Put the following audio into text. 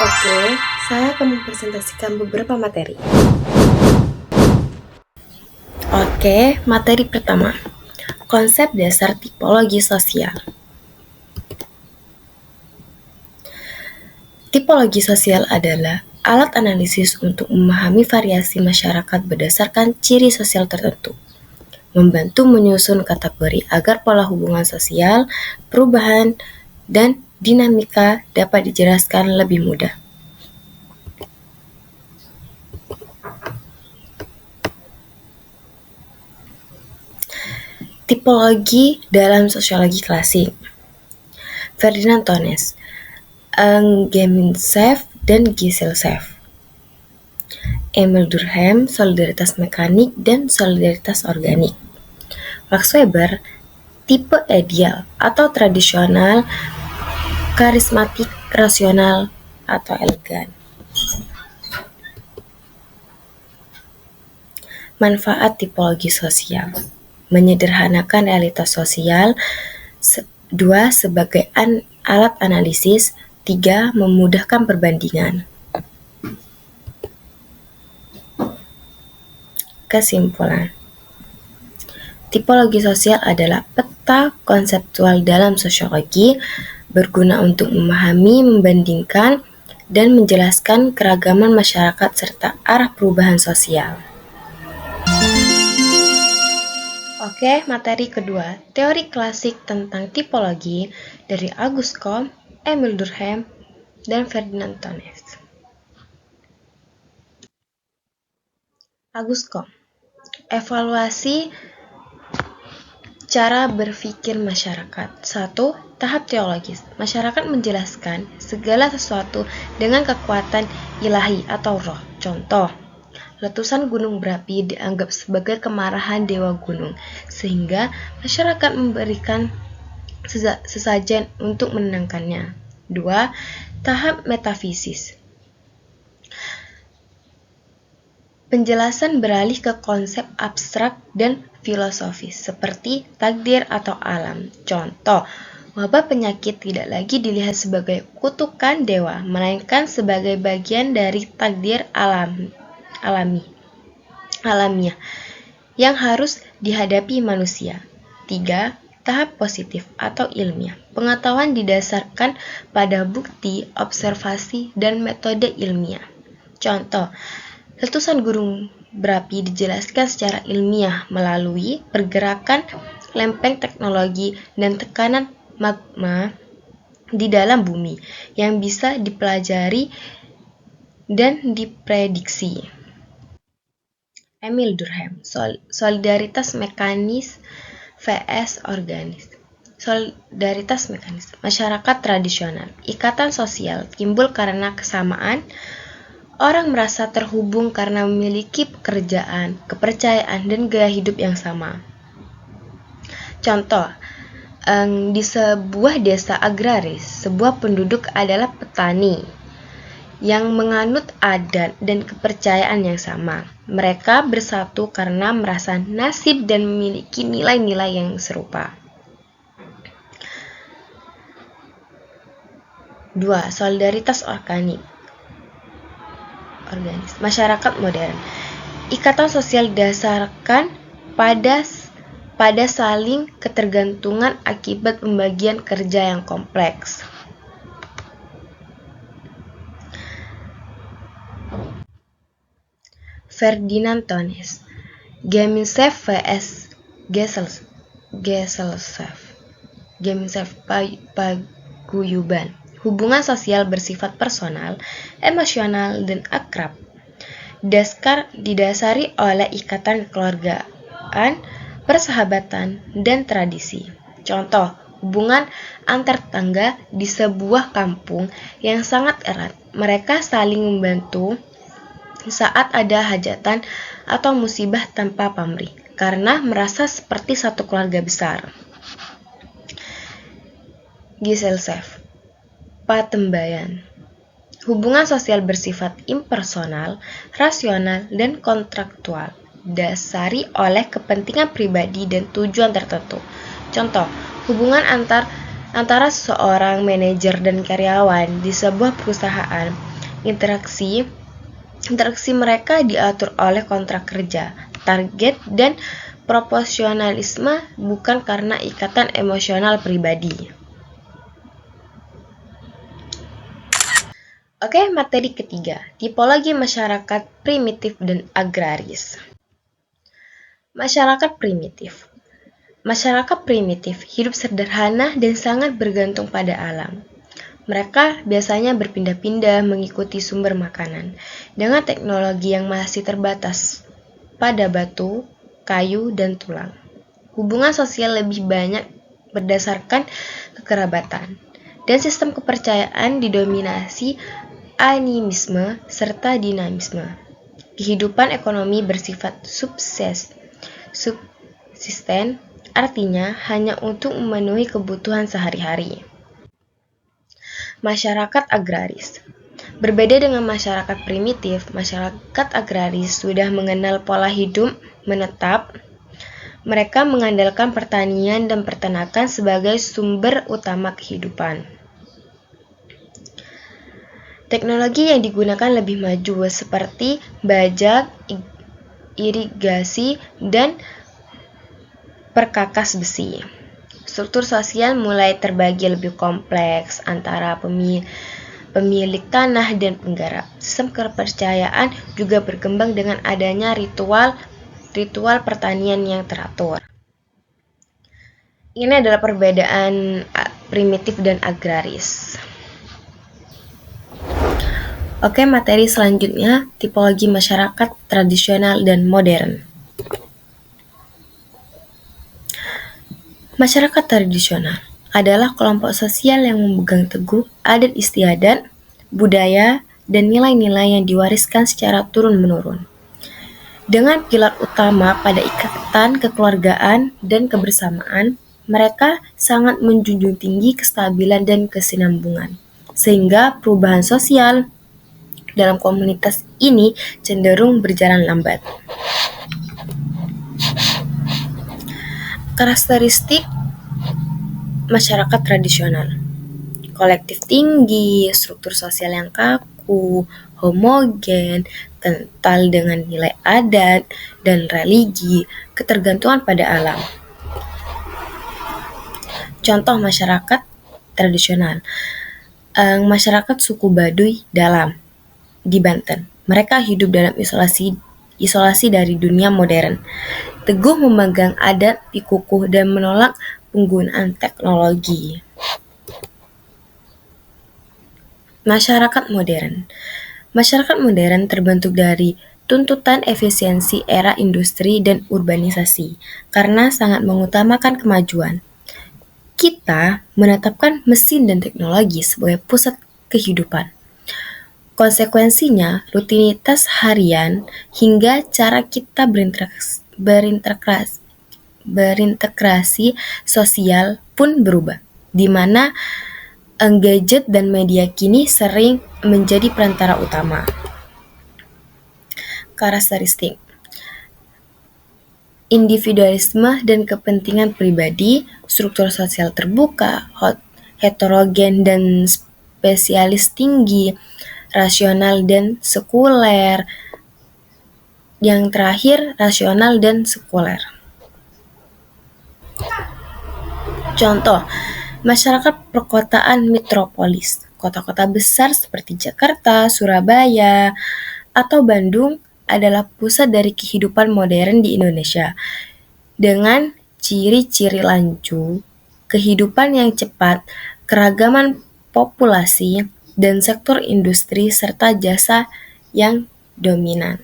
Oke, saya akan mempresentasikan beberapa materi. Oke, materi pertama. Konsep dasar tipologi sosial. Tipologi sosial adalah alat analisis untuk memahami variasi masyarakat berdasarkan ciri sosial tertentu, membantu menyusun kategori agar pola hubungan sosial, perubahan, dan dinamika dapat dijelaskan lebih mudah. Tipologi dalam sosiologi klasik. Ferdinand Tones, Geminshev, dan Gisselsev. Emil Durkheim, solidaritas mekanik dan solidaritas organik. Max Weber, tipe ideal atau tradisional, karismatik, rasional, atau elegan. Manfaat tipologi sosial. Menyederhanakan realitas sosial. 2. Sebagai alat analisis. 3. Memudahkan perbandingan. Kesimpulan. Tipologi sosial adalah peta konseptual dalam sosiologi, berguna untuk memahami, membandingkan, dan menjelaskan keragaman masyarakat serta arah perubahan sosial. Oke, materi kedua, teori klasik tentang tipologi dari Auguste Comte, Emil Durkheim, dan Ferdinand Tones. Auguste Comte, evaluasi cara berpikir masyarakat. 1. Tahap teologis. Masyarakat menjelaskan segala sesuatu dengan kekuatan ilahi atau roh. Contoh, letusan gunung berapi dianggap sebagai kemarahan dewa gunung, sehingga masyarakat memberikan sesajen untuk menenangkannya. 2. Tahap metafisis. Penjelasan beralih ke konsep abstrak dan filosofis, seperti takdir atau alam. Contoh, wabah penyakit tidak lagi dilihat sebagai kutukan dewa, melainkan sebagai bagian dari takdir alamiah yang harus dihadapi manusia. 3. Tahap positif atau ilmiah. Pengetahuan didasarkan pada bukti, observasi, dan metode ilmiah. Contoh, letusan gunung berapi dijelaskan secara ilmiah melalui pergerakan lempeng teknologi dan tekanan magma di dalam bumi yang bisa dipelajari dan diprediksi. Emil Durkheim, solidaritas mekanis vs organis. Solidaritas mekanis. Masyarakat tradisional. Ikatan sosial timbul karena kesamaan. Orang merasa terhubung karena memiliki pekerjaan, kepercayaan, dan gaya hidup yang sama. Contoh, di sebuah desa agraris, sebuah penduduk adalah petani yang menganut adat dan kepercayaan yang sama. Mereka bersatu karena merasa nasib dan memiliki nilai-nilai yang serupa. 2. Solidaritas organis. Masyarakat modern. Ikatan sosial didasarkan pada saling ketergantungan akibat pembagian kerja yang kompleks. Ferdinand Tones, Geminshev vs Gisselsev. Geminshev, paguyuban. Hubungan sosial bersifat personal, emosional, dan akrab. Didasari oleh ikatan kekeluargaan, persahabatan, dan tradisi. Contoh, hubungan antar tetangga di sebuah kampung yang sangat erat. Mereka saling membantu saat ada hajatan atau musibah tanpa pamrih, karena merasa seperti satu keluarga besar. Gisselsev, patembayan. Hubungan sosial bersifat impersonal, rasional, dan kontraktual, dasari oleh kepentingan pribadi dan tujuan tertentu. Contoh, hubungan antara seorang manajer dan karyawan di sebuah perusahaan Interaksi mereka diatur oleh kontrak kerja, target, dan proporsionalisme, bukan karena ikatan emosional pribadi. Oke, materi ketiga, tipologi masyarakat primitif dan agraris. Masyarakat primitif. Masyarakat primitif hidup sederhana dan sangat bergantung pada alam. Mereka biasanya berpindah-pindah mengikuti sumber makanan dengan teknologi yang masih terbatas pada batu, kayu, dan tulang. Hubungan sosial lebih banyak berdasarkan kekerabatan, dan sistem kepercayaan didominasi animisme serta dinamisme. Kehidupan ekonomi bersifat subsisten, artinya hanya untuk memenuhi kebutuhan sehari-hari. Masyarakat agraris. Berbeda dengan masyarakat primitif, masyarakat agraris sudah mengenal pola hidup menetap. Mereka mengandalkan pertanian dan peternakan sebagai sumber utama kehidupan. Teknologi yang digunakan lebih maju seperti bajak, irigasi, dan perkakas besi. Struktur sosial mulai terbagi lebih kompleks antara pemilik tanah dan penggarap. Sistem kepercayaan juga berkembang dengan adanya ritual pertanian yang teratur. Ini adalah perbedaan primitif dan agraris. Oke, materi selanjutnya, tipologi masyarakat tradisional dan modern. Masyarakat tradisional adalah kelompok sosial yang memegang teguh adat istiadat, budaya, dan nilai-nilai yang diwariskan secara turun-menurun. Dengan pilar utama pada ikatan kekeluargaan dan kebersamaan, mereka sangat menjunjung tinggi kestabilan dan kesinambungan, sehingga perubahan sosial dalam komunitas ini cenderung berjalan lambat. Karakteristik masyarakat tradisional: kolektif tinggi, struktur sosial yang kaku, homogen, kental dengan nilai adat dan religi, ketergantungan pada alam. Contoh masyarakat tradisional: masyarakat suku Baduy Dalam di Banten. Mereka hidup dalam isolasi dari dunia modern, teguh memegang adat pikukuh dan menolak penggunaan teknologi. Masyarakat modern. Masyarakat modern terbentuk dari tuntutan efisiensi era industri dan urbanisasi karena sangat mengutamakan kemajuan. Kita menetapkan mesin dan teknologi sebagai pusat kehidupan. Konsekuensinya, rutinitas harian hingga cara kita berintegrasi sosial pun berubah, di mana gadget dan media kini sering menjadi perantara utama. Karakteristik: individualisme dan kepentingan pribadi, struktur sosial terbuka, heterogen dan spesialis tinggi, rasional dan sekuler. Yang terakhir, rasional dan sekuler. Contoh, masyarakat perkotaan metropolis. Kota-kota besar seperti Jakarta, Surabaya, atau Bandung adalah pusat dari kehidupan modern di Indonesia. Dengan ciri-ciri lanjut, kehidupan yang cepat, keragaman populasi, dan sektor industri serta jasa yang dominan.